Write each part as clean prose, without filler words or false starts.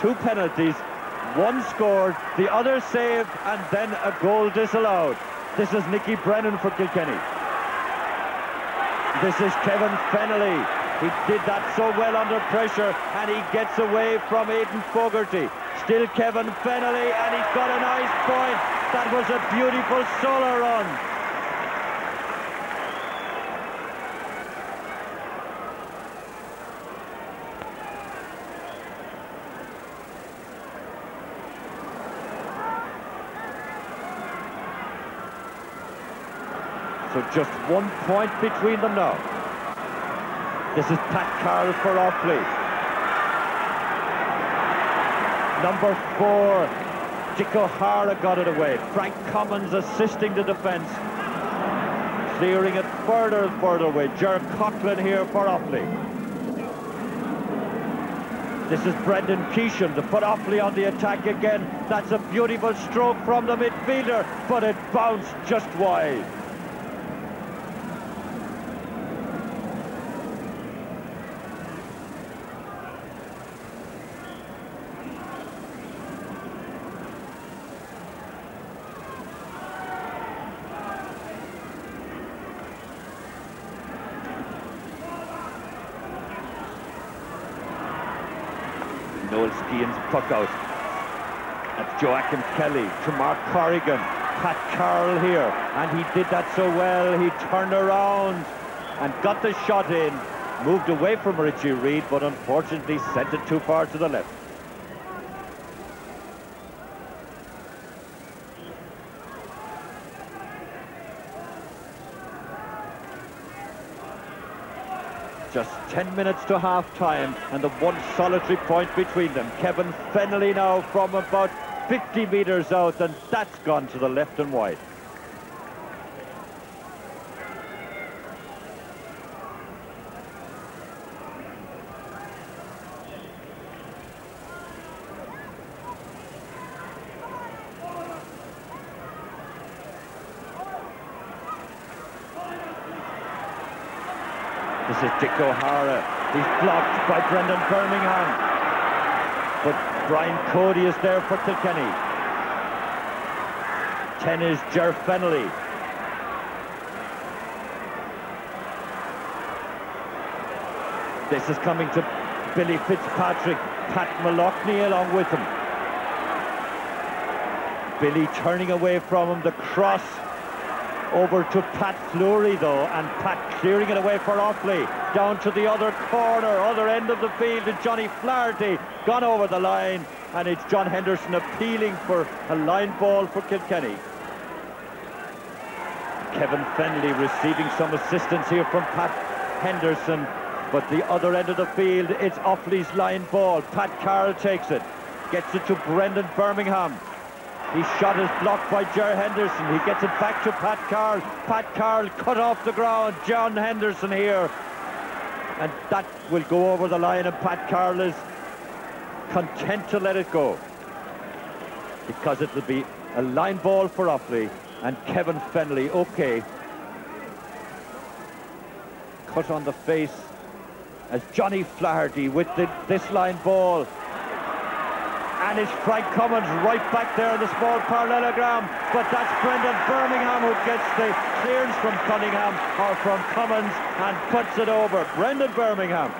two penalties, one scored, the other saved, and then a goal disallowed. This is Nicky Brennan for Kilkenny. This is Kevin Fennelly. He did that so well under pressure, and he gets away from Aidan Fogarty. Still Kevin Fennelly, and he's got a nice point. That was a beautiful solo run. So just 1 point between them now. This is Pat Carroll for Offaly. Number 4, Dick O'Hara got it away. Frank Commons assisting the defence. Clearing it further and further away. Ger Coughlin here for Offaly. This is Brendan Keeshan to put Offaly on the attack again. That's a beautiful stroke from the midfielder, but it bounced just wide. Noel Skehan's puck out. That's Joachim Kelly to Mark Corrigan. Pat Carroll here, and he did that so well. He turned around and got the shot in. Moved away from Richie Reid, but unfortunately sent it too far to the left. Just 10 minutes to half-time, and the one solitary point between them. Kevin Fennelly now from about 50 metres out, and that's gone to the left and wide. This is Dick O'Hara. He's blocked by Brendan Birmingham. But Brian Cody is there for Kilkenny. 10 is Ger Fennelly. This is coming to Billy Fitzpatrick. Pat Mallochny along with him. Billy turning away from him. The cross over to Pat Fleury though, and Pat clearing it away for Offaly. Down to the other corner, other end of the field to Johnny Flaherty. Gone over the line, and it's John Henderson appealing for a line ball for Kilkenny. Kevin Fennelly receiving some assistance here from Pat Henderson, but the other end of the field, it's Offaly's line ball. Pat Carroll takes it, gets it to Brendan Birmingham. His shot is blocked by Ger Henderson. He gets it back to Pat Carroll. Pat Carroll cut off the ground. John Henderson here. And that will go over the line, and Pat Carroll is content to let it go, because it will be a line ball for Offaly, and Kevin Fennelly, okay. Cut on the face as Johnny Flaherty with this line ball. And it's Frank Cummins right back there in the small parallelogram, but that's Brendan Birmingham who gets the clearance from Cunningham or from Cummins and puts it over. Brendan Birmingham.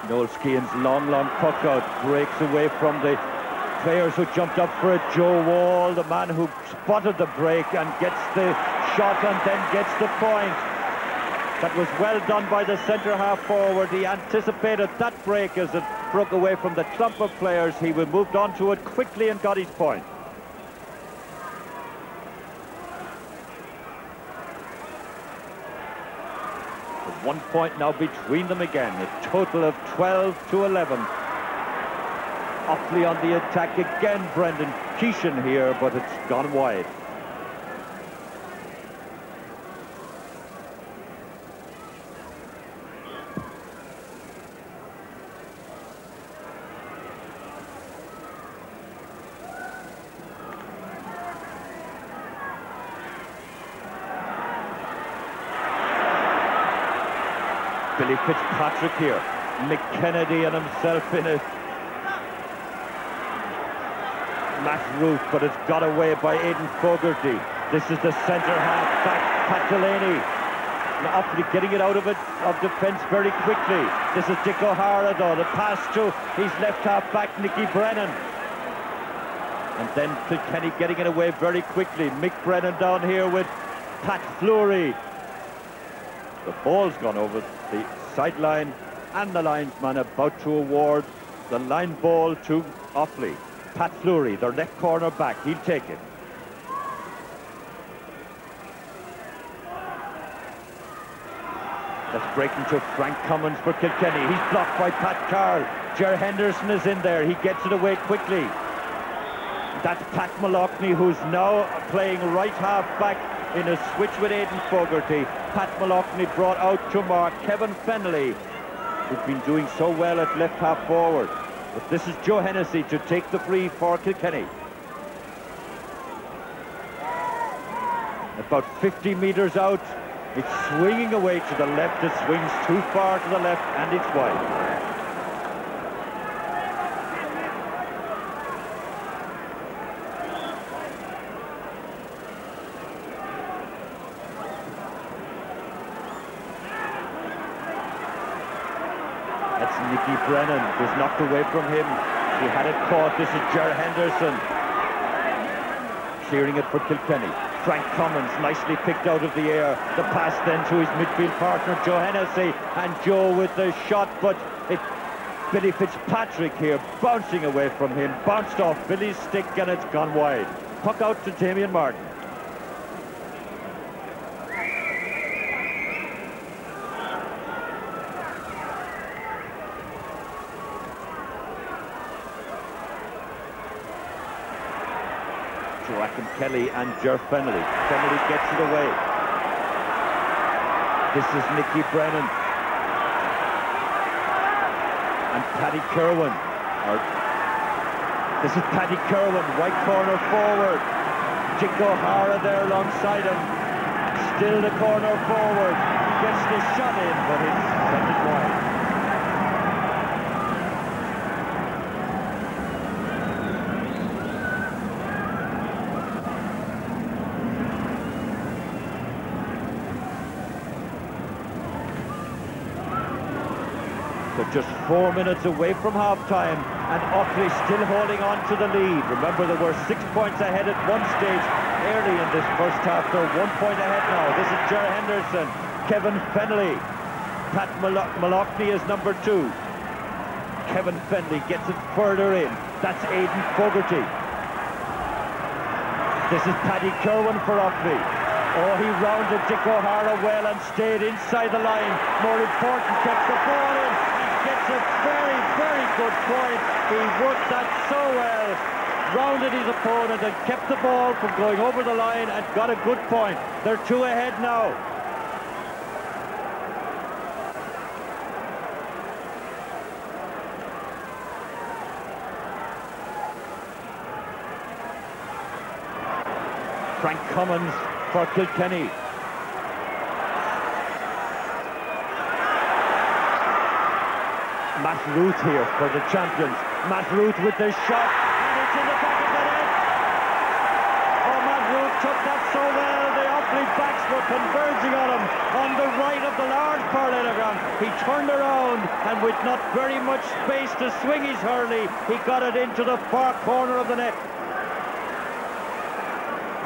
Noel Skehan's long puck out breaks away from the players who jumped up for it. Joe Wall, the man who spotted the break and gets the shot and then gets the point. That was well done by the centre half forward. He anticipated that break as it broke away from the clump of players. He moved on to it quickly and got his point. With 1 point now between them again, a total of 12-11. Offaly on the attack again. Brendan Keeshan here, but it's gone wide. Billy Fitzpatrick here. Mick Kennedy and himself in it. Matt Root, but it's got away by Aidan Fogarty. This is the centre half back, Pat Delaney. Now Offaly getting it out of defence very quickly. This is Dick O'Hara though. The pass to his left half back, Nicky Brennan. And then Kilkenny getting it away very quickly. Mick Brennan down here with Pat Fleury. The ball's gone over the sideline, and the linesman about to award the line ball to Offaly. Pat Fleury, their left corner back, he'll take it. That's breaking to Frank Cummins for Kilkenny. He's blocked by Pat Carroll. Ger Henderson is in there. He gets it away quickly. That's Pat Malloughney, who's now playing right half back in a switch with Aidan Fogarty. Pat Malloughney brought out to mark Kevin Fennelly, who's been doing so well at left half forward. But this is Joe Hennessy to take the free for Kilkenny. About 50 metres out, it's swinging away to the left. It swings too far to the left, and it's wide. That's Nicky Brennan, was knocked away from him. He had it caught. This is Ger Henderson clearing it for Kilkenny. Frank Cummins nicely picked out of the air. The pass then to his midfield partner Joe Hennessy, and Joe with the shot, but Billy Fitzpatrick here bouncing away from him, bounced off Billy's stick, and it's gone wide. Puck out to Damien Martin. Joachim Kelly and Ger Fennelly. Fennelly gets it away. This is Nicky Brennan. And Paddy Kerwin. This is Paddy Kerwin, right corner forward. Dick O'Hara there alongside him. Still the corner forward. Gets the shot in, but it's defended wide. So just 4 minutes away from half-time, and Offaly still holding on to the lead. Remember, there were 6 points ahead at one stage early in this first half. They're 1 point ahead now. This is Ger Henderson, Kevin Fennelly. Pat Malloughney is number 2. Kevin Fennelly gets it further in. That's Aidan Fogarty. This is Paddy Kerwin for Offaly. Oh, he rounded Dick O'Hara well and stayed inside the line. More important, kept the ball in. Gets a very, very good point. He worked that so well, rounded his opponent and kept the ball from going over the line and got a good point. They're 2 ahead now. Frank Cummins for Kilkenny. Matt Root here for the champions. Matt Root with the shot, and it's in the back of the net. Oh, Matt Root took that so well. The Offaly backs were converging on him on the right of the large parallelogram. He turned around, and with not very much space to swing his hurley, he got it into the far corner of the net.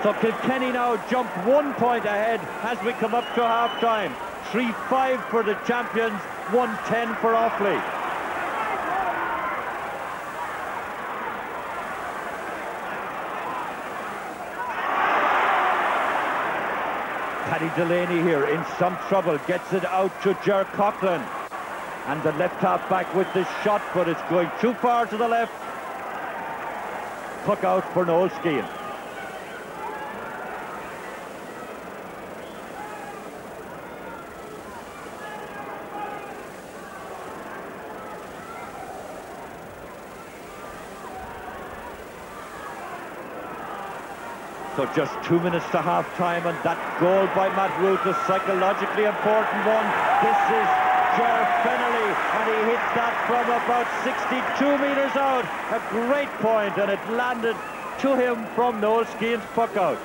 So Kilkenny now jump 1 point ahead as we come up to half-time. 3-5 for the champions, 1-10 for Offaly. Paddy Delaney here in some trouble, gets it out to Ger Coughlin, and the left half back with the shot, but it's going too far to the left, puck out for Noel Skehan. So just 2 minutes to half-time, and that goal by Matt Root, a psychologically important one. This is Ger Fennelly, and he hits that from about 62 metres out. A great point, and it landed to him from Noel Skehan's puck out.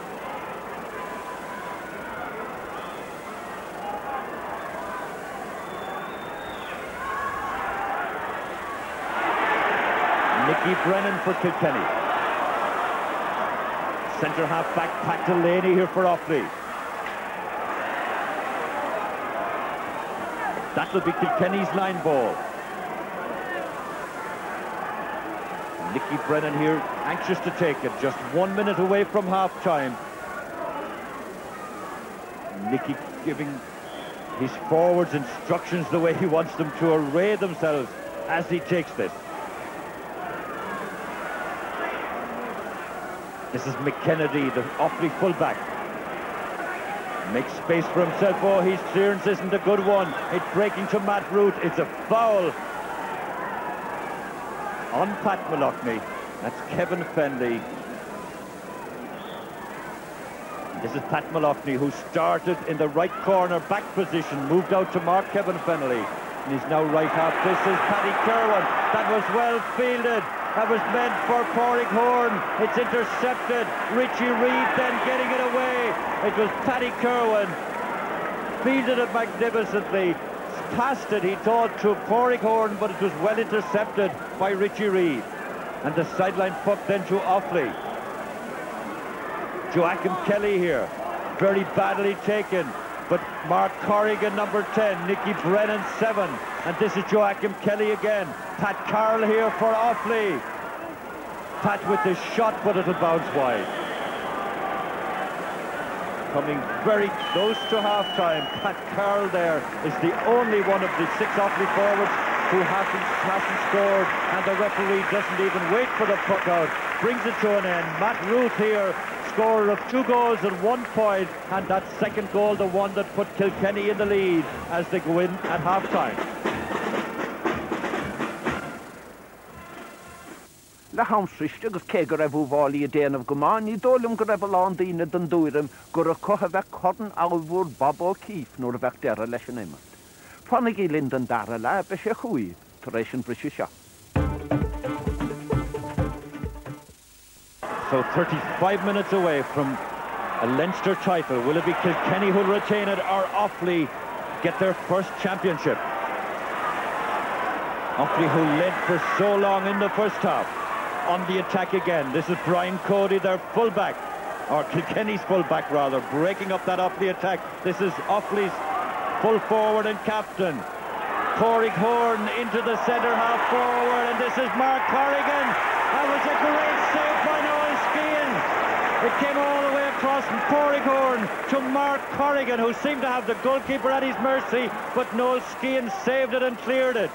Nicky Brennan for Kilkenny. Centre half back Pat Delaney here for Offaly. That will be Kilkenny's line ball. Nicky Brennan here, anxious to take it. Just 1 minute away from half-time. Nicky giving his forwards instructions the way he wants them to array themselves as he takes this. This is McKennedy, the Offaly fullback. Makes space for himself. Oh, his clearance isn't a good one. It's breaking to Matt Root. It's a foul on Pat Mallochny. That's Kevin Fennelly. This is Pat Mallochny, who started in the right corner back position, moved out to mark Kevin Fennelly, and he's now right half. This is Paddy Kerwin. That was well fielded. That was meant for Pádraig Horn. It's intercepted. Richie Reid then getting it away. It was Paddy Kerwin. Fielded it magnificently. Passed it, he thought, to Pádraig Horn, but it was well intercepted by Richie Reid. And the sideline puck then to Offaly. Joachim Kelly here. Very badly taken. But Mark Corrigan, number 10. Nicky Brennan, 7. And this is Joachim Kelly again. Pat Carroll here for Offaly. Pat with the shot, but it'll bounce wide. Coming very close to half-time. Pat Carroll there is the only one of the 6 Offaly forwards who hasn't scored, and the referee doesn't even wait for the puck out. Brings it to an end. Matt Root here, scorer of 2 goals and 1 point, and that second goal, the one that put Kilkenny in the lead as they go in at half-time. Le hamsrichte agus ke go raibh Offaly a déanamh go maith, ní dóilm go raibh lán daoine den dúirim gur a cotha bheith corn ábhúr Bob O'Keefe nuair a bheith deire leis an éimecht. Fannig í Linden dara le be sé chuaigh tar éis an brise seo. So 35 minutes away from a Leinster title. Will it be Kilkenny who'll retain it, or Offaly get their first championship? Offaly, who led for so long in the first half. On the attack again. This is Brian Cody, their fullback, or Kilkenny's fullback rather, breaking up that Offaly attack. This is Offaly's full forward and captain. Pádraig Horn into the centre half forward, and this is Mark Corrigan. That was a great save by Noel Skehan. It came all the way across from Pádraig Horn to Mark Corrigan, who seemed to have the goalkeeper at his mercy, but Noel Skehan saved it and cleared it.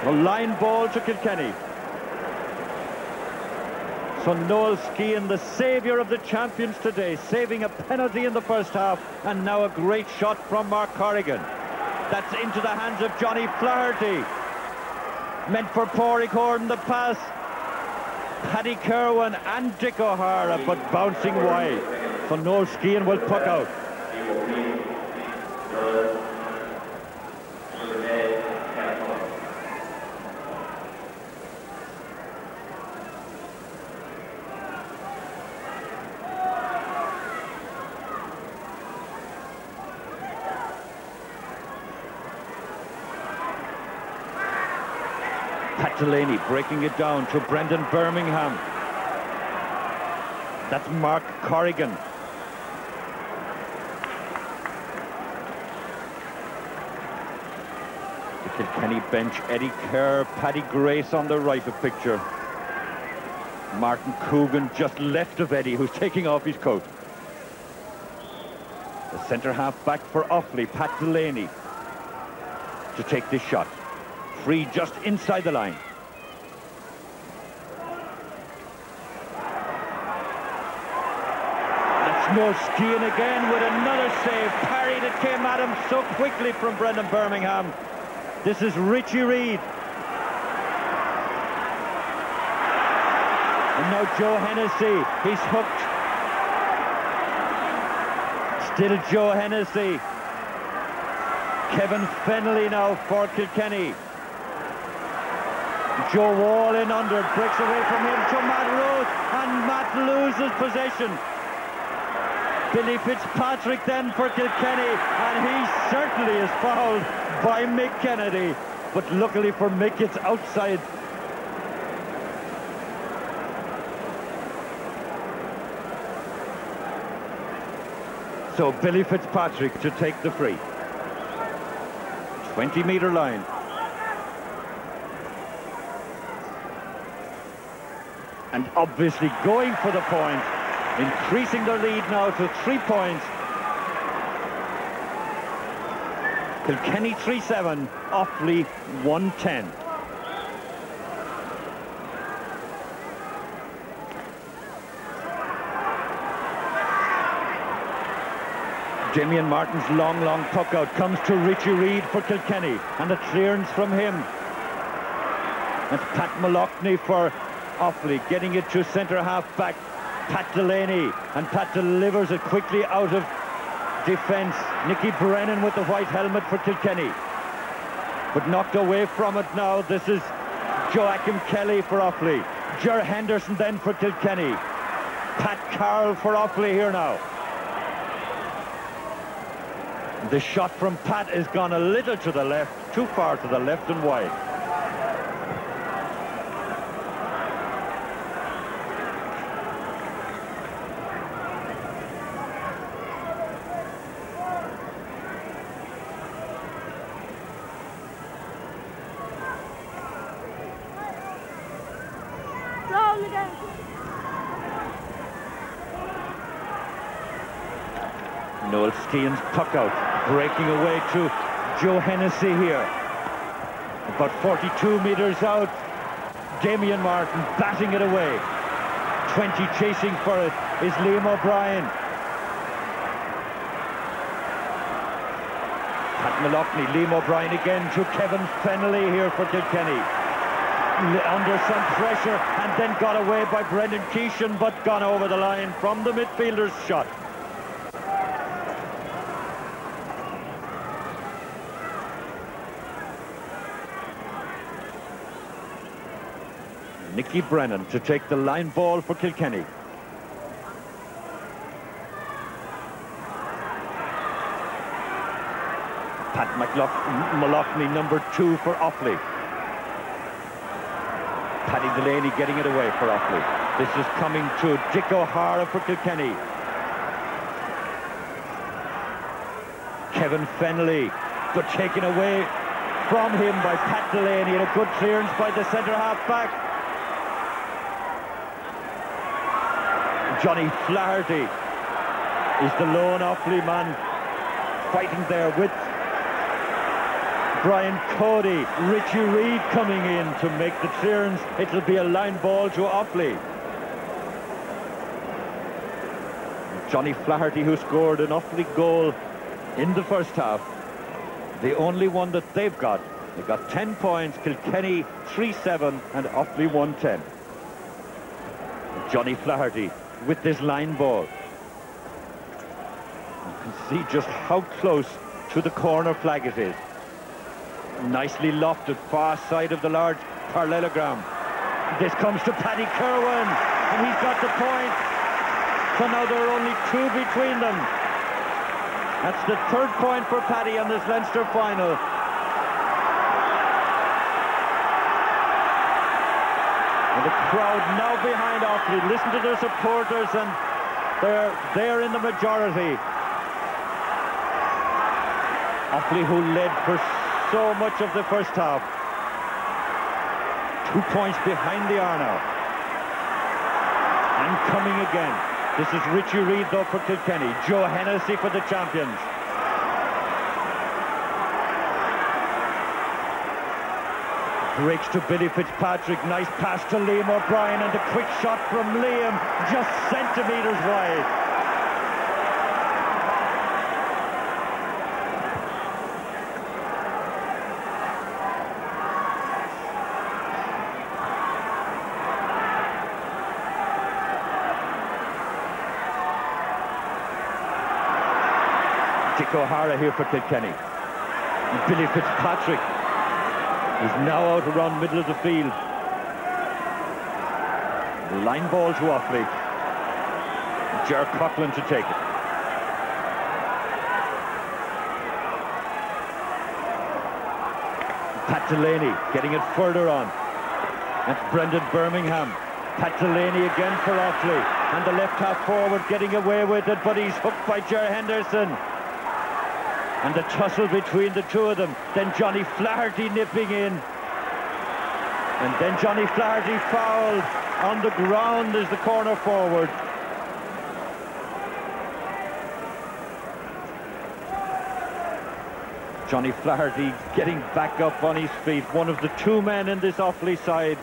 A line ball to Kilkenny. So Noel Skehan, the saviour of the champions today, saving a penalty in the first half, and now a great shot from Mark Corrigan. That's into the hands of Johnny Flaherty. Meant for Pádraig Horn, the pass. Paddy Kerwin and Dick O'Hara, but bouncing wide. So Noel Skehan will puck out. Pat Delaney breaking it down to Brendan Birmingham. That's Mark Corrigan. The Kilkenny bench, Eddie Kerr, Paddy Grace on the right of picture. Martin Coogan just left of Eddie, who's taking off his coat. The centre half back for Offaly, Pat Delaney, to take this shot. Free just inside the line. Noel Skean again with another save. Parry that came at him so quickly from Brendan Birmingham. This is Richie Reid. And now Joe Hennessy. He's hooked. Still Joe Hennessy. Kevin Fennelly now for Kilkenny. Joe Wall in under, breaks away from him to Matt Rose, and Matt loses possession. Billy Fitzpatrick then for Kilkenny, and he certainly is fouled by Mick Kennedy, but luckily for Mick it's outside. So Billy Fitzpatrick to take the free. 20-metre line. And obviously going for the point, increasing their lead now to 3 points. Kilkenny 3-7, Offaly 1-10. Damien Martin's long puck out comes to Richie Reid for Kilkenny, and a clearance from him. And Pat Mallochny for Offaly, getting it to centre half back Pat Delaney, and Pat delivers it quickly out of defence. Nicky Brennan with the white helmet for Kilkenny, but knocked away from it now. This is Joachim Kelly for Offaly. Ger Henderson then for Kilkenny. Pat Carroll for Offaly here now. The shot from Pat has gone a little to the left, too far to the left and wide. Noel Skean's puck out, breaking away to Joe Hennessy here. About 42 metres out, Damien Martin batting it away. 20 chasing for it is Liam O'Brien. Pat Mallochny, Liam O'Brien again to Kevin Fennelly here for Kilkenny. Under some pressure and then got away by Brendan Keeshan, but gone over the line from the midfielder's shot. Nicky Brennan to take the line ball for Kilkenny. Pat Mallochny, number 2 for Offaly. Paddy Delaney getting it away for Offaly. This is coming to Dick O'Hara for Kilkenny. Kevin Fennelly, but taken away from him by Pat Delaney, and a good clearance by the centre half back. Johnny Flaherty is the lone Offaly man fighting there with Brian Cody. Richie Reid coming in to make the clearance. It'll be a line ball to Offaly. Johnny Flaherty, who scored an Offaly goal in the first half, the only one that they've got. They got 10 points, Kilkenny 3-7 and Offaly 1-10. Johnny Flaherty with this line ball. You can see just how close to the corner flag it is. Nicely lofted, far side of the large parallelogram. This comes to Paddy Kerwin, and he's got the point. So now there are only 2 between them. That's the 3rd point for Paddy on this Leinster final. And the crowd now behind Offaly. Listen to their supporters, and they're in the majority. Offaly, who led for so much of the first half. 2 points behind the Arno. And coming again. This is Richie Reid though for Kilkenny. Joe Hennessy for the champions. Breaks to Billy Fitzpatrick. Nice pass to Liam O'Brien, and a quick shot from Liam, just centimetres wide. Dick O'Hara here for Kilkenny. And Billy Fitzpatrick is now out around middle of the field. Line ball to Offaly. Ger Coughlin to take it. Pat Delaney getting it further on. That's Brendan Birmingham. Pat Delaney again for Offaly. And the left half forward getting away with it, but he's hooked by Ger Henderson. And the tussle between the two of them. Then Johnny Flaherty nipping in. And then Johnny Flaherty fouled. On the ground is the corner forward. Johnny Flaherty getting back up on his feet. One of the two men in this Offaly side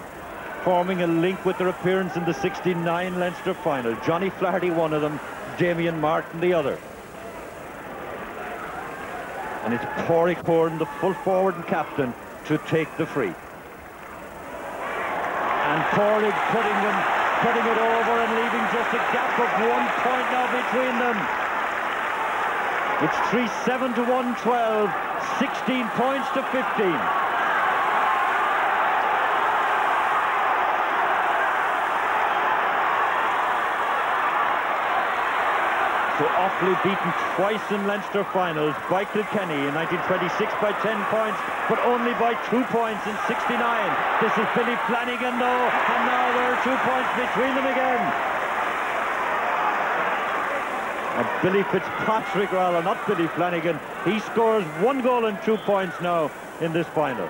forming a link with their appearance in the '69 Leinster Final. Johnny Flaherty one of them, Damien Martin the other. And it's Pádraig Horan, the full forward and captain, to take the free. And Pádraig putting it over and leaving just a gap of 1 point now between them. It's 3-7 to 1-12, 16 points to 15. So Offaly beaten twice in Leinster finals by Kilkenny in 1926 by 10 points, but only by 2 points in '69. This is Billy Flanagan though, and now there are 2 points between them again. And Billy Fitzpatrick, rather, not Billy Flanagan, he scores 1 goal and 2 points now in this final.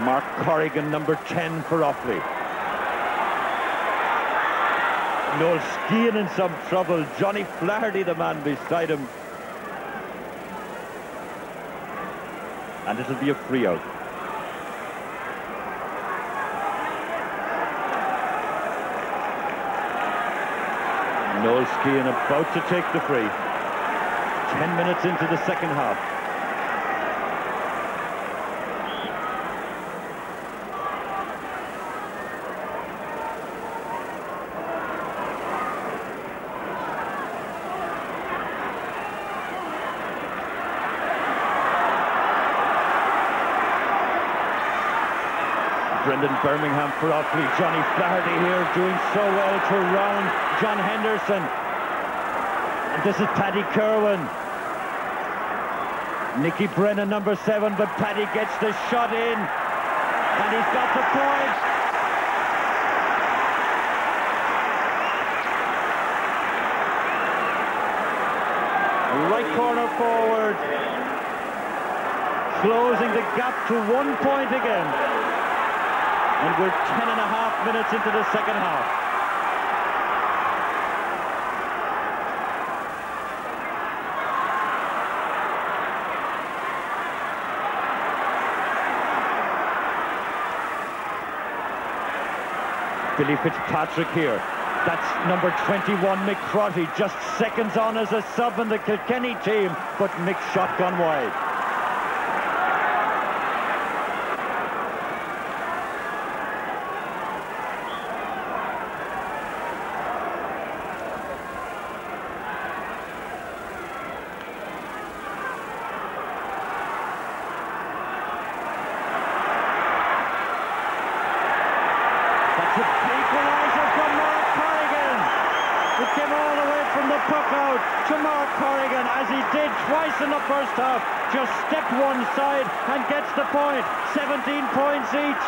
Mark Corrigan, number 10 for Offaly. Noel Skehan in some trouble. Johnny Flaherty, the man beside him. And it'll be a free out. Noel Skehan about to take the free. 10 minutes into the second half. Brendan Birmingham for Offaly. Johnny Flaherty here doing so well to round John Henderson. And this is Paddy Kerwin. Nicky Brennan, number 7, but Paddy gets the shot in. And he's got the point. Right corner forward. Closing the gap to 1 point again. And we're 10.5 minutes into the second half. Billy Fitzpatrick here. That's number 21, Mick Crotty, just seconds on as a sub in the Kilkenny team, but Mick's shot gone wide. In the first half, just stepped one side and gets the point. 17 points each.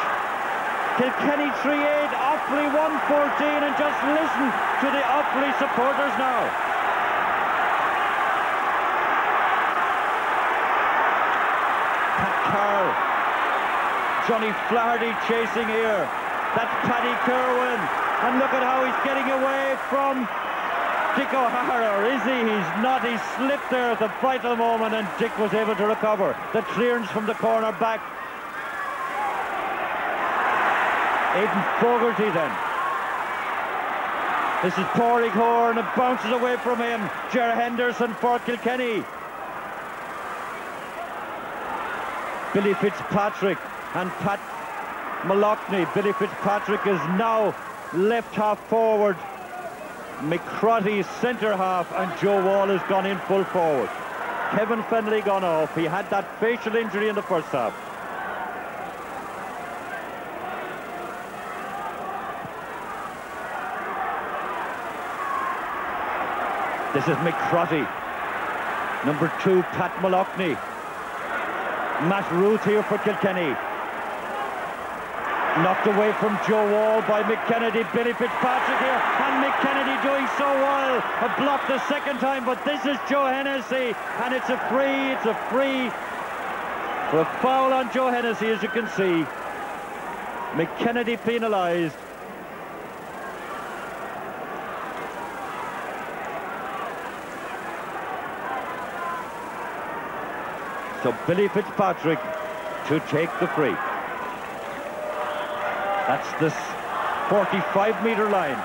Kilkenny 3-8, Offaly 1-14, and just listen to the Offaly supporters now. Pat Carr, Johnny Flaherty chasing here. That's Paddy Kerwin, and look at how he's getting away from Dick O'Hara, is he? He's not. He slipped there at the vital moment and Dick was able to recover. The clearance from the corner back. Aidan Fogarty then. This is Pádraig Horan, it bounces away from him. Ger Henderson for Kilkenny. Billy Fitzpatrick and Pat Mallochny. Billy Fitzpatrick is now left half forward. McCrotty centre half, and Joe Wall has gone in full forward. Kevin Fennelly gone off. He had that facial injury in the first half. This is McCrotty. Number 2, Pat Mallochny. Matt Ruth here for Kilkenny. Knocked away from Joe Wall by McKennedy. Billy Fitzpatrick here, and McKennedy doing so well. A block the second time, but this is Joe Hennessy, and it's a free. It's a free for a foul on Joe Hennessy, as you can see. McKennedy penalised. So Billy Fitzpatrick to take the free. That's the 45-metre line.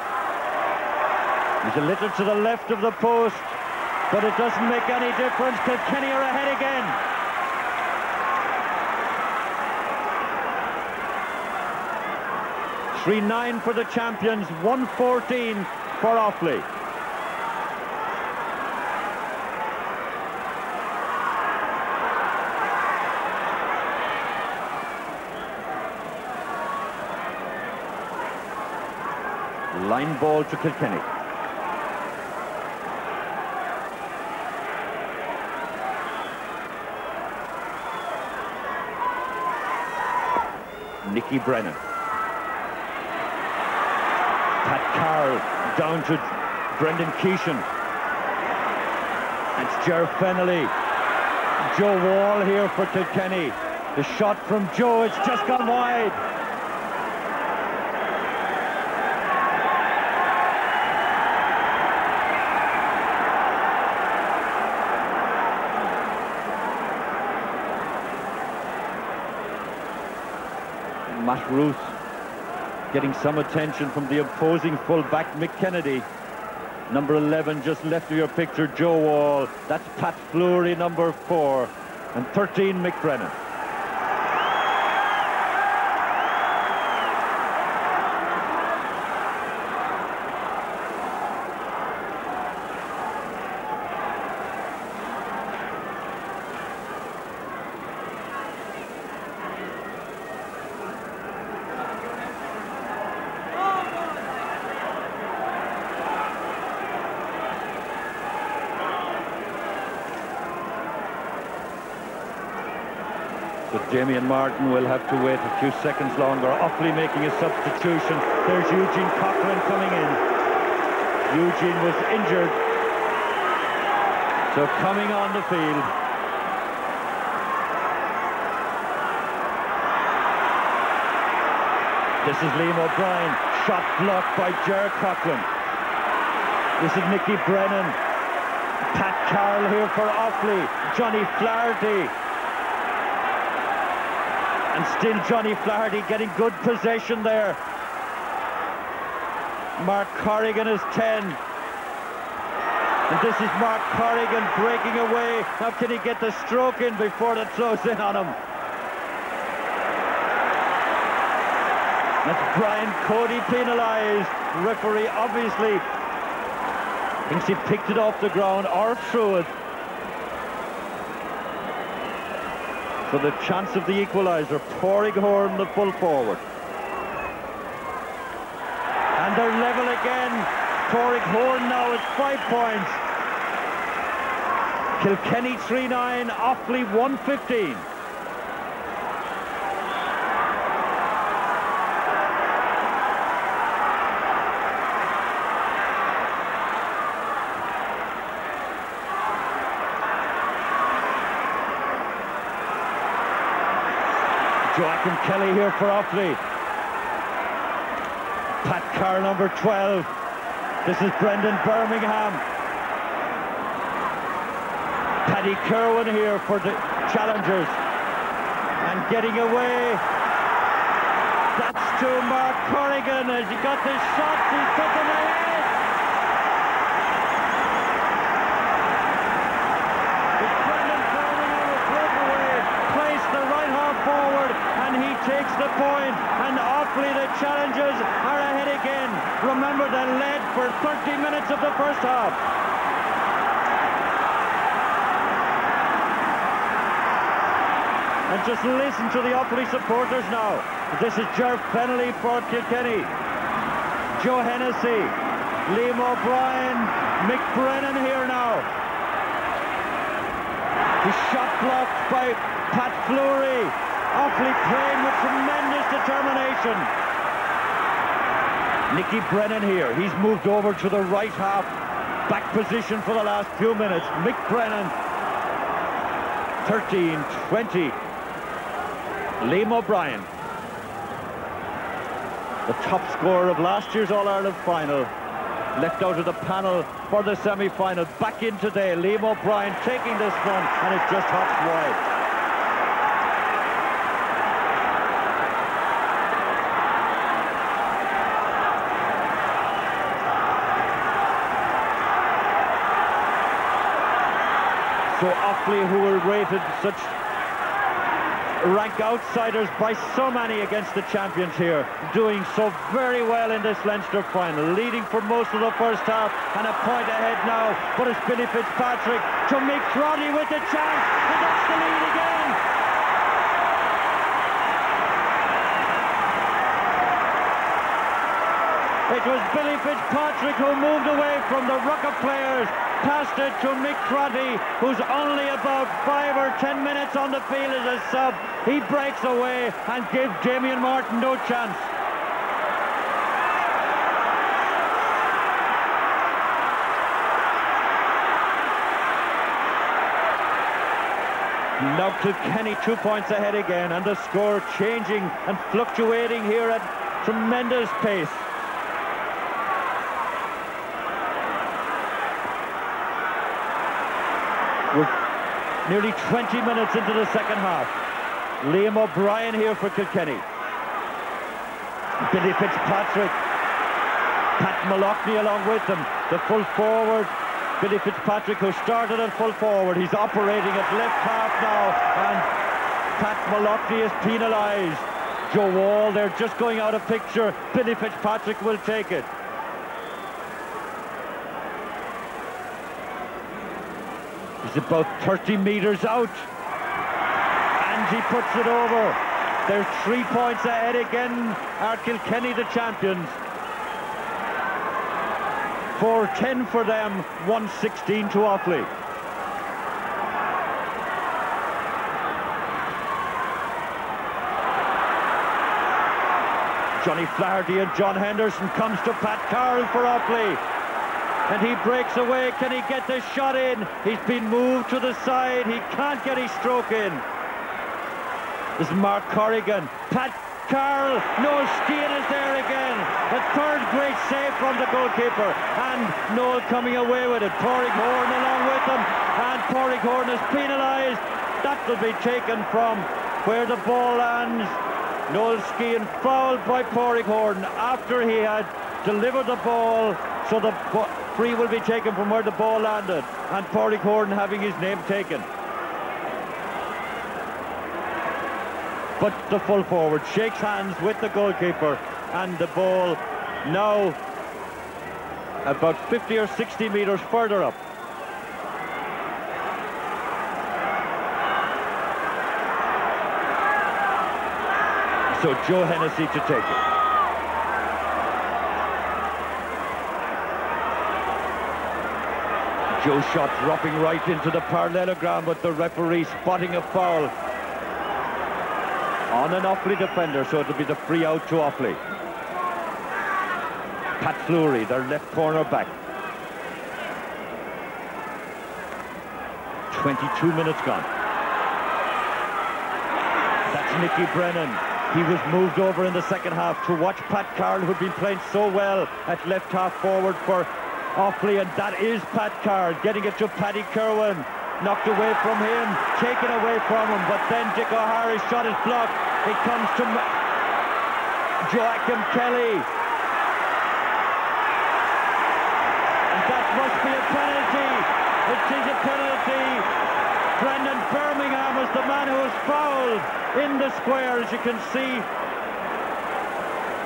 He's a little to the left of the post, but it doesn't make any difference. Kilkenny are ahead again. $3-9 for the champions, 1-14 for Offaly. Line ball to Kilkenny. Nicky Brennan. Pat Carroll down to Brendan Keeshan. It's Ger Fennelly. Joe Wall here for Kilkenny. The shot from Joe, it's just gone wide. Matt Ruth getting some attention from the opposing full-back McKennedy. Number 11 just left of your picture, Joe Wall. That's Pat Fleury, number 4. And 13, Mick Brennan. So Jamie and Martin will have to wait a few seconds longer. Offaly making a substitution. There's Eugene Cochran coming in. Eugene was injured. So coming on the field. This is Liam O'Brien. Shot blocked by Ger Cochran. This is Nicky Brennan. Pat Carroll here for Offaly. Johnny Flaherty. And still Johnny Flaherty getting good possession there. Mark Corrigan is 10. And this is Mark Corrigan breaking away. Now can he get the stroke in before they close in on him? That's Brian Cody penalised. Referee obviously thinks he picked it off the ground or threw it. So the chance of the equaliser, Pádraig Horan, the full forward. And they're level again. Pádraig Horan now is 5 points. Kilkenny 3-9, Offaly 1-15. Joachim Kelly here for Offaly. Pat Carr, number 12. This is Brendan Birmingham. Paddy Kerwin here for the challengers. And getting away. That's to Mark Corrigan as he got this shot. He's taken ahead. It's Brendan Birmingham with breakaway. Placed the right hand. minutes of the first half. And just listen to the Offaly supporters now. This is Ger Fennelly for Kilkenny. Joe Hennessy, Liam O'Brien, Mick Brennan here now. The shot blocked by Pat Fleury. Offaly playing with tremendous determination. Nicky Brennan here. He's moved over to the right half back position for the last few minutes. Mick Brennan, 13-20. Liam O'Brien, the top scorer of last year's All-Ireland final, left out of the panel for the semi-final. Back in today, Liam O'Brien taking this one, and it's just hopped wide. So Offaly, who were rated such rank outsiders by so many against the champions here, doing so very well in this Leinster final, leading for most of the first half and a point ahead now. But it's Billy Fitzpatrick to Mick Crotty with the chance, and that's the lead again. It was Billy Fitzpatrick who moved away from the ruck of players, passed it to Mick Crotty, who's only about 5 or 10 minutes on the field as a sub. He breaks away and gives Damien Martin no chance. Now Kilkenny 2 points ahead again, and the score changing and fluctuating here at tremendous pace. We're nearly 20 minutes into the second half. Liam O'Brien here for Kilkenny. Billy Fitzpatrick. Pat Mallochny along with them. The full forward, Billy Fitzpatrick, who started at full forward. He's operating at left half now, and Pat Mallochny is penalised. Joe Wall, they're just going out of picture. Billy Fitzpatrick will take it. He's about 30 metres out, and he puts it over. They're 3 points ahead again, are Kilkenny the champions. 4-10 for them, 1-16 to Offaly. Johnny Flaherty and John Henderson comes to Pat Carroll for Offaly. And he breaks away. Can he get this shot in? He's been moved to the side. He can't get his stroke in. This is Mark Corrigan. Pat Carroll, Noel Skean is there again. A third great save from the goalkeeper. And Noel coming away with it. Pádraig Horan along with him. And Pádraig Horan is penalised. That will be taken from where the ball lands. Noel Skean fouled by Pádraig Horan after he had delivered the ball. So the free will be taken from where the ball landed, and Pádraig Horan having his name taken. But the full forward shakes hands with the goalkeeper, and the ball now about 50 or 60 metres further up. So Joe Hennessy to take it. Joe shot dropping right into the parallelogram, but the referee spotting a foul on an Offaly defender, so it'll be the free out to Offaly. Pat Fleury, their left corner back. 22 minutes gone. That's Nicky Brennan. He was moved over in the second half to watch Pat Carroll, who'd been playing so well at left half forward for Offaly, and that is Pat Carroll getting it to Paddy Kerwin. Knocked away from him, taken away from him, but then Dick O'Hara's shot is blocked. It comes to Joachim Kelly. And that must be a penalty. It is a penalty. Brendan Birmingham is the man who was fouled in the square, as you can see.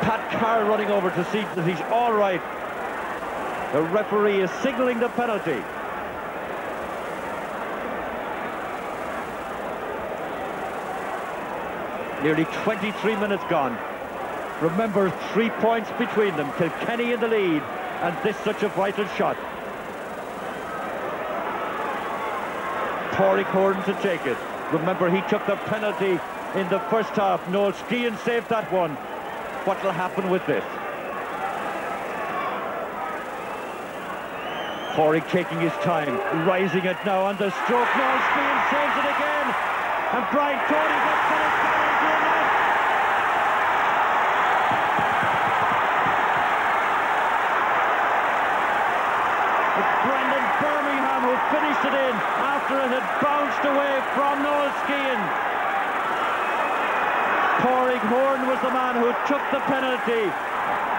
Pat Carroll running over to see that he's all right. The referee is signalling the penalty. Nearly 23 minutes gone. Remember, 3 points between them. Kilkenny in the lead, and this such a vital shot. Pádraig Horan to take it. Remember, he took the penalty in the first half. Noel Skehan saved that one. What will happen with this? Pádraig taking his time, rising it now on the stroke. Noel Skehan saves it again, and Brian Cody gets it into the net. It's Brendan Birmingham who finished it in after it had bounced away from Noel Skehan. Pádraig Horan was the man who took the penalty.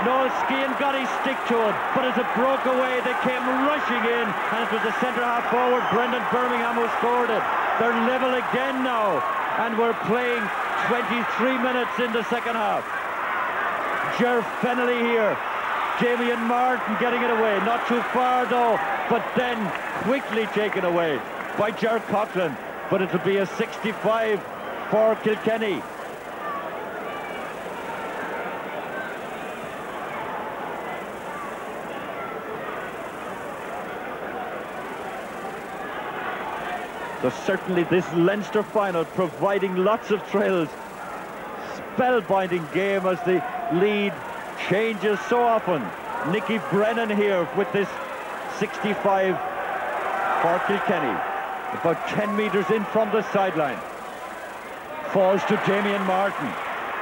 Noel Skehan got his stick to it, but as it broke away, they came rushing in, and it was the centre-half forward, Brendan Birmingham, who scored it. They're level again now, and we're playing 23 minutes in the second half. Ger Fennelly here. Damien Martin getting it away. Not too far, though, but then quickly taken away by Ger Coughlin. But it'll be a 65 for Kilkenny. So certainly this Leinster final providing lots of thrills. Spellbinding game as the lead changes so often. Nicky Brennan here with this 65 for Kilkenny. About 10 metres in from the sideline. Falls to Damien Martin.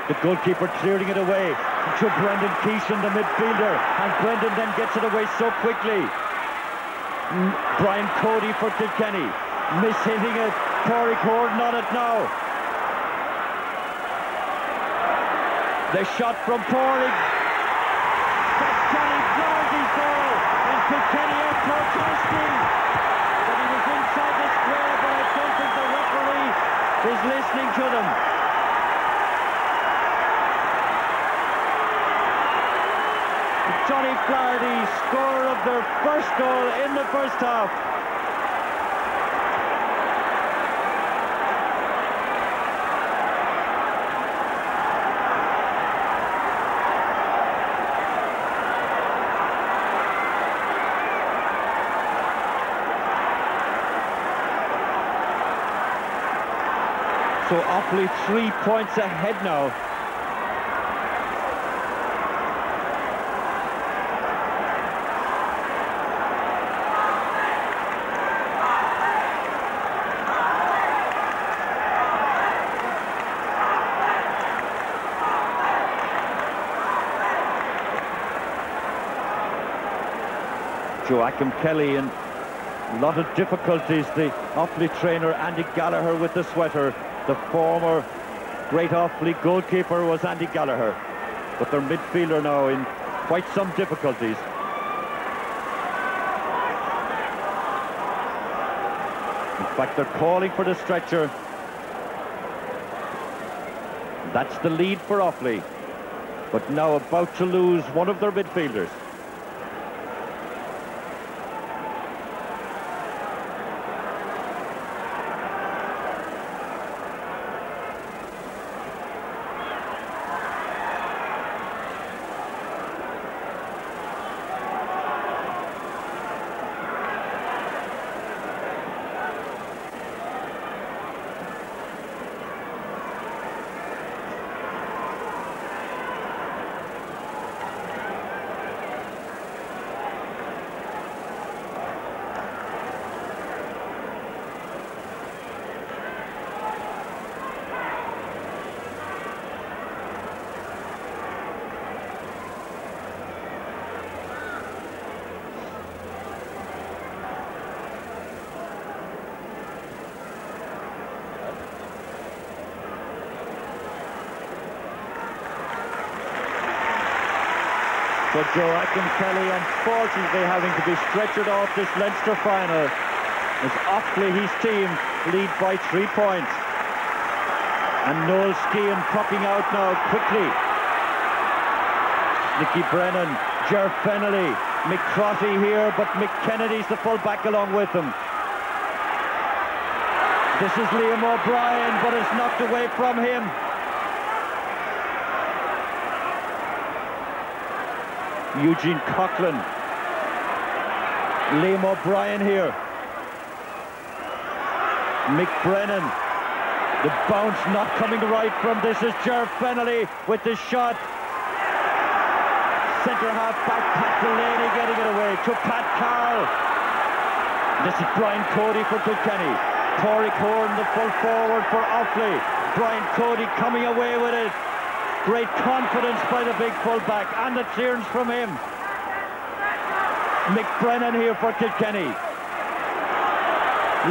The goalkeeper clearing it away to Brendan Keeshan, the midfielder. And Brendan then gets it away so quickly. Brian Cody for Kilkenny. Mishitting it. Pádraig Horan on it now. The shot from Pádraig. That's Johnny Flaherty's goal. And Kilkenny are protesting. But he was inside the square, but I don't think the referee is listening to them. Johnny Flaherty, scorer of their first goal in the first half. So Offaly 3 points ahead now. Joachim Kelly in a lot of difficulties. The Offaly trainer Andy Gallagher with the sweater. The former great Offaly goalkeeper was Andy Gallagher, but their midfielder now in quite some difficulties. In fact, they're calling for the stretcher. That's the lead for Offaly, but now about to lose one of their midfielders. But Joachim Kelly, unfortunately, having to be stretchered off this Leinster final as Offaly, his team, lead by 3 points. And Noel Skehan popping out now quickly. Nicky Brennan, Ger Fennelly, McCrotty here, but McKennedy's the full-back along with him. This is Liam O'Brien, but it's knocked away from him. Eugene Coughlin. Liam O'Brien here. McBrennan. The bounce not coming right from this is Ger Fennelly with the shot. Centre half back, Pat Delaney getting it away to Pat Carroll. This is Brian Cody for Kilkenny. Pádraig Horan, the full forward for Offaly. Brian Cody coming away with it. Great confidence by the big full-back, and the clearance from him. McBrennan here for Kilkenny.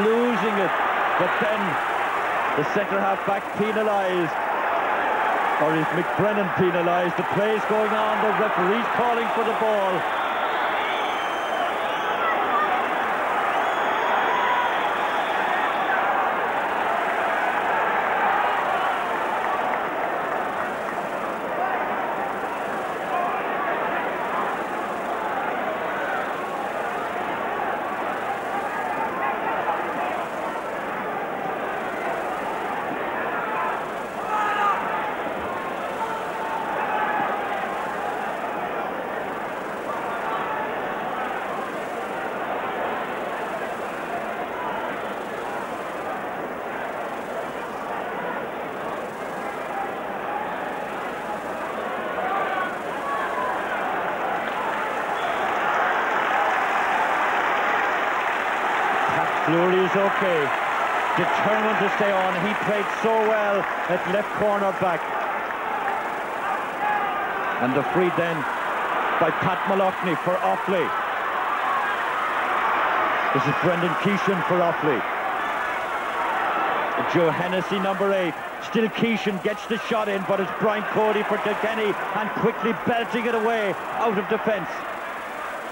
Losing it, but then the centre half back penalised. Or is McBrennan penalised? The play's going on, the referee's calling for the ball. Fleury is okay, determined to stay on. He played so well at left corner back. And the free then by Pat Maloney for Offaly. This is Brendan Keeshan for Offaly. Joe Hennessy, number 8. Still Keeshan gets the shot in, but it's Brian Cody for Kilkenny and quickly belting it away out of defence.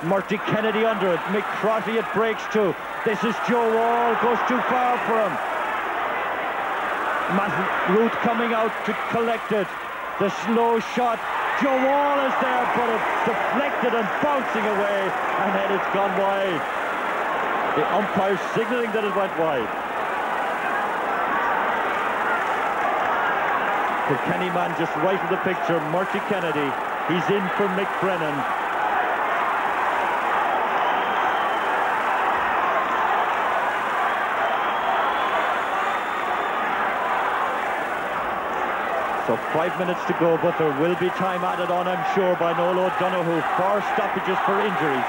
Murty Kennedy under it. McCrotty, it breaks too. This is Joe Wall, goes too far for him. Matt Root coming out to collect it. The slow shot. Joe Wall is there, but it's deflected and bouncing away, and then it's gone wide. The umpire signalling that it went wide. Kilkenny man just right of the picture, Murty Kennedy. He's in for McBrennan. So 5 minutes to go, but there will be time added on, I'm sure, by Noel O'Donoghue for stoppages for injuries.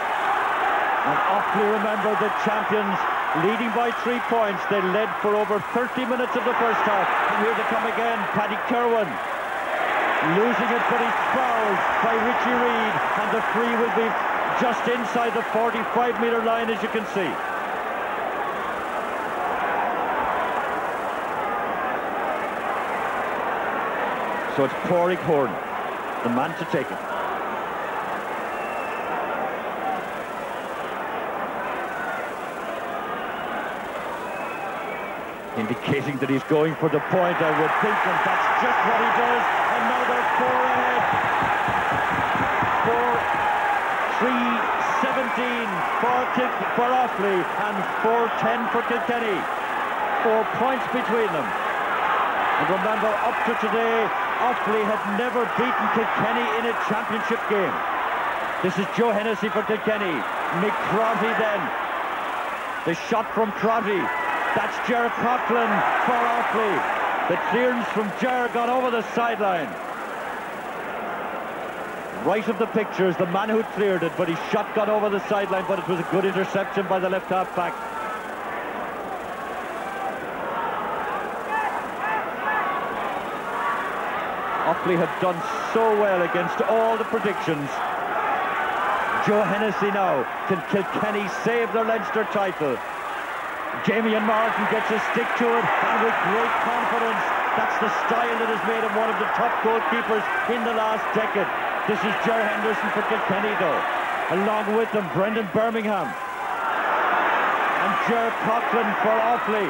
And Offaly, remember, the champions, leading by 3 points. They led for over 30 minutes of the first half. And here they come again, Paddy Kerwin. Losing it, but he's fouled by Richie Reid. And the free will be just inside the 45-metre line, as you can see. So it's Pádraig Horan, the man to take it. Indicating that he's going for the point, I would think, and that's just what he does. And now they're 4 ahead. 4-3-17 for Offaly and 4-10 for Kilkenny. 4 points between them. And remember, up to today, Offaly had never beaten Kilkenny in a championship game. This is Joe Hennessy for Kilkenny. McCrotty then. The shot from Crotty. That's Ger Coughlin for Offaly. The clearance from Ger got over the sideline. Right of the picture is the man who cleared it, but his shot got over the sideline, but it was a good interception by the left half back. Offaly have done so well against all the predictions. Joe Hennessy now. Can Kilkenny save their Leinster title? Damien Martin gets a stick to it, and with great confidence. That's the style that has made him one of the top goalkeepers in the last decade. This is Ger Henderson for Kilkenny though. Along with them, Brendan Birmingham. And Ger Coughlin for Offaly.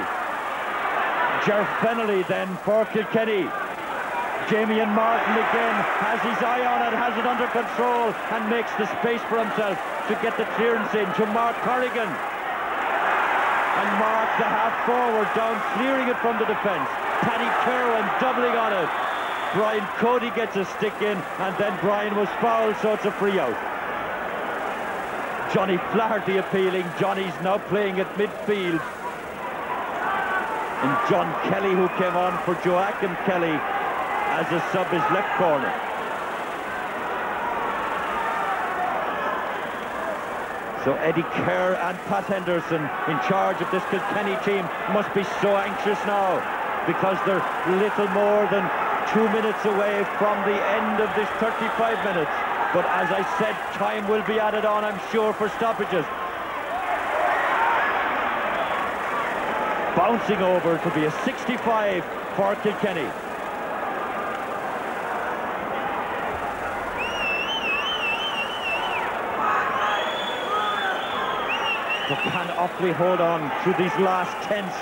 Ger Fennelly then for Kilkenny. Damien Martin again has his eye on it, has it under control, and makes the space for himself to get the clearance in to Mark Corrigan. And Mark, the half forward, down clearing it from the defence. Paddy Kerwin doubling on it. Brian Cody gets a stick in, and then Brian was fouled, so it's a free out. Johnny Flaherty appealing. Johnny's now playing at midfield. And John Kelly, who came on for Joachim Kelly as a sub, is left corner. So Eddie Kerr and Pat Henderson in charge of this Kilkenny team must be so anxious now, because they're little more than 2 minutes away from the end of this 35 minutes. But as I said, time will be added on, I'm sure, for stoppages. Bouncing over to be a 65 for Kilkenny. So can Offaly hold on through these last tense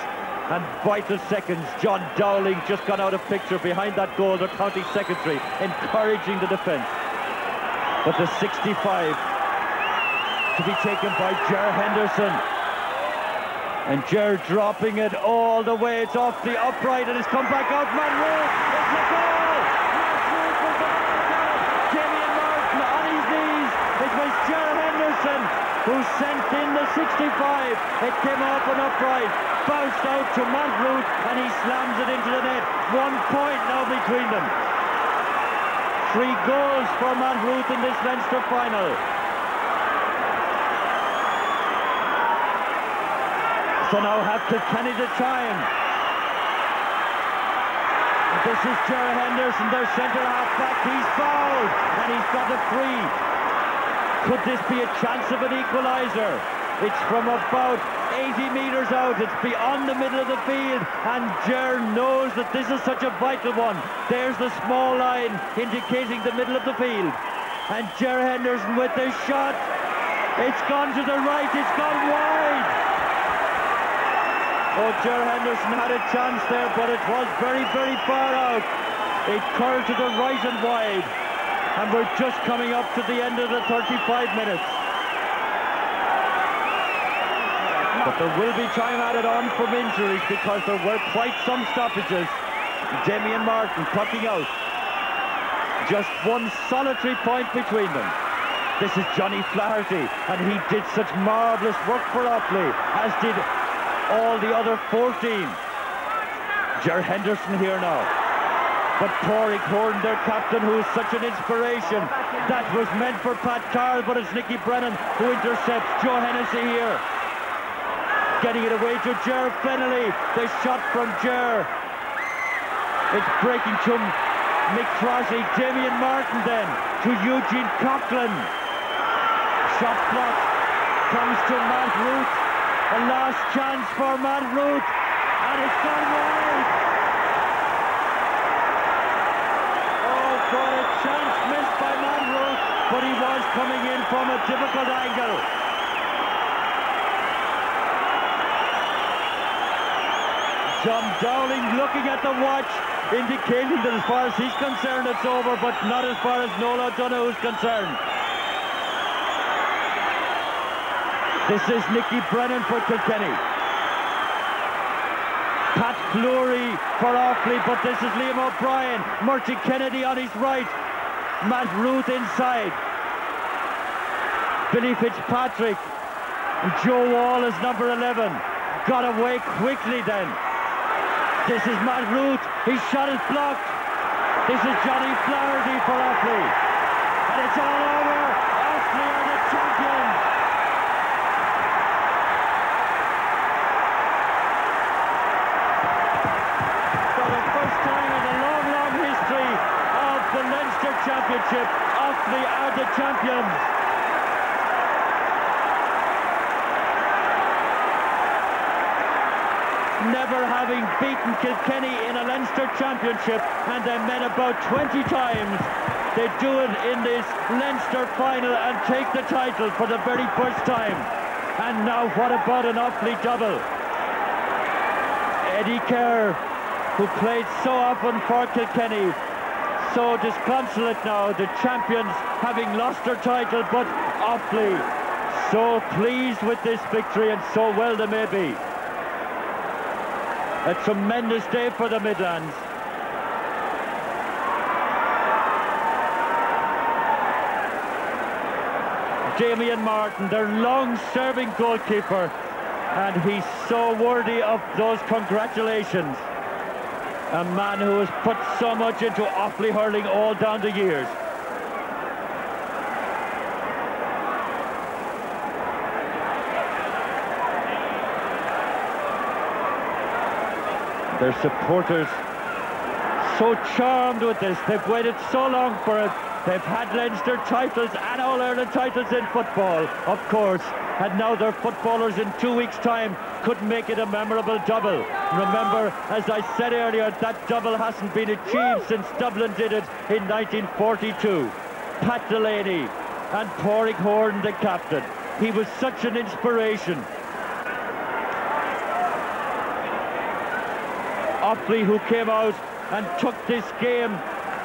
and vital seconds? John Dowling just got out of picture behind that goal, the county secretary, encouraging the defence. But the 65 to be taken by Ger Henderson. And Ger dropping it all the way. It's off the upright and it's come back out. Monroe, it's a goal! Damien Martin on his knees. It was Ger Henderson who sent in the 65. It came off an upright, bounced out to Montroot, and he slams it into the net. 1 point now between them. 3 goals for Montroot in this Leinster final. So now have Kilkenny the time. This is Ger Henderson, their centre-half back. He's fouled, and he's got a free. Could this be a chance of an equaliser? It's from about 80 metres out. It's beyond the middle of the field, and Ger knows that this is such a vital one. There's the small line indicating the middle of the field. And Ger Henderson with the shot. It's gone to the right, it's gone wide. Oh, Ger Henderson had a chance there, but it was very, very far out. It curled to the right and wide. And we're just coming up to the end of the 35 minutes. But there will be time added on from injuries, because there were quite some stoppages. Damien Martin pucking out. Just one solitary point between them. This is Johnny Flaherty, and he did such marvellous work for Offaly, as did all the other 14. Ger Henderson here now. But Pádraig Horan, their captain, who is such an inspiration. That was meant for Pat Carroll, but it's Nicky Brennan who intercepts. Joe Hennessy here. Getting it away to Ger Fennelly. The shot from Ger. It's breaking to Mick Crossley. Damien Martin then to Eugene Coughlin. Shot blocked. Comes to Matt Root. A last chance for Matt Root. And it's gone wide. Oh, what a chance missed by Matt Root. But he was coming in from a difficult angle. John Dowling looking at the watch, indicating that as far as he's concerned it's over, but not as far as Nola O'Donoghue is concerned. This is Nicky Brennan for Kilkenny. Pat Fleury for Offaly, but this is Liam O'Brien. Murchie Kennedy on his right. Matt Ruth inside. Billy Fitzpatrick. And Joe Wall is number 11. Got away quickly then. This is Matt Ruth. His shot is blocked. This is Johnny Flaherty for Offaly. And it's all over. Offaly are the champions. For the first time in a long, long history of the Leinster Championship, Offaly are the champions. Never having beaten Kilkenny in a Leinster Championship, and they met about 20 times. They do it in this Leinster final and take the title for the very first time. And now what about an Offaly double? Eddie Kerr, who played so often for Kilkenny, so disconsolate now, the champions having lost their title, but Offaly so pleased with this victory, and so well they may be. A tremendous day for the Midlands. Damien Martin, their long-serving goalkeeper, and he's so worthy of those congratulations. A man who has put so much into Offaly hurling all down the years. Their supporters so charmed with this. They've waited so long for it. They've had Leinster titles and All-Ireland titles in football, of course, and now their footballers in 2 weeks' time could make it a memorable double. Remember, as I said earlier, that double hasn't been achieved since Dublin did it in 1942. Pat Delaney and Pádraig Horan, the captain. He was such an inspiration. Offaly, who came out and took this game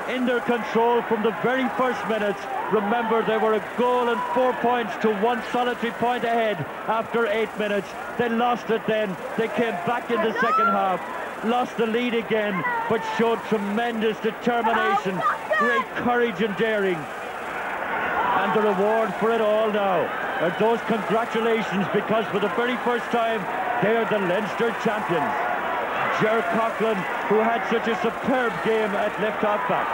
in their control from the very first minutes. Remember, they were a goal and 4 points to one solitary point ahead after 8 minutes. They lost it then. They came back in the second half, lost the lead again, but showed tremendous determination, great courage and daring. And the reward for it all now are those congratulations, because for the very first time, they are the Leinster champions. Ger Coughlin, who had such a superb game at left half back.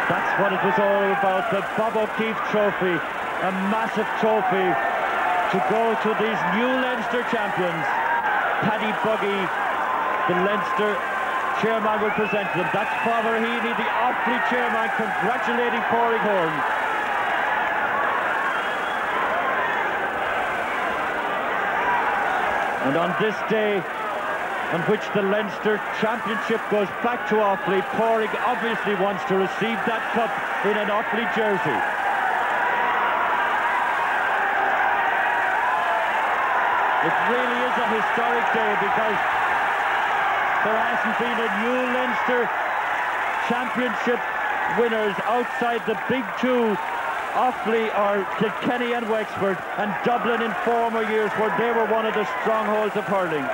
That's what it was all about, the Bob O'Keefe Trophy, a massive trophy to go to these new Leinster champions. Paddy Buggy, the Leinster chairman, will present them. That's Father Healy, the Offaly chairman, congratulating Pádraig Horan. And on this day, on which the Leinster Championship goes back to Offaly, Pádraig obviously wants to receive that cup in an Offaly jersey. It really is a historic day, because there hasn't been a new Leinster Championship winners outside the big two, Offaly or Kilkenny and Wexford, and Dublin in former years, where they were one of the strongholds of hurling.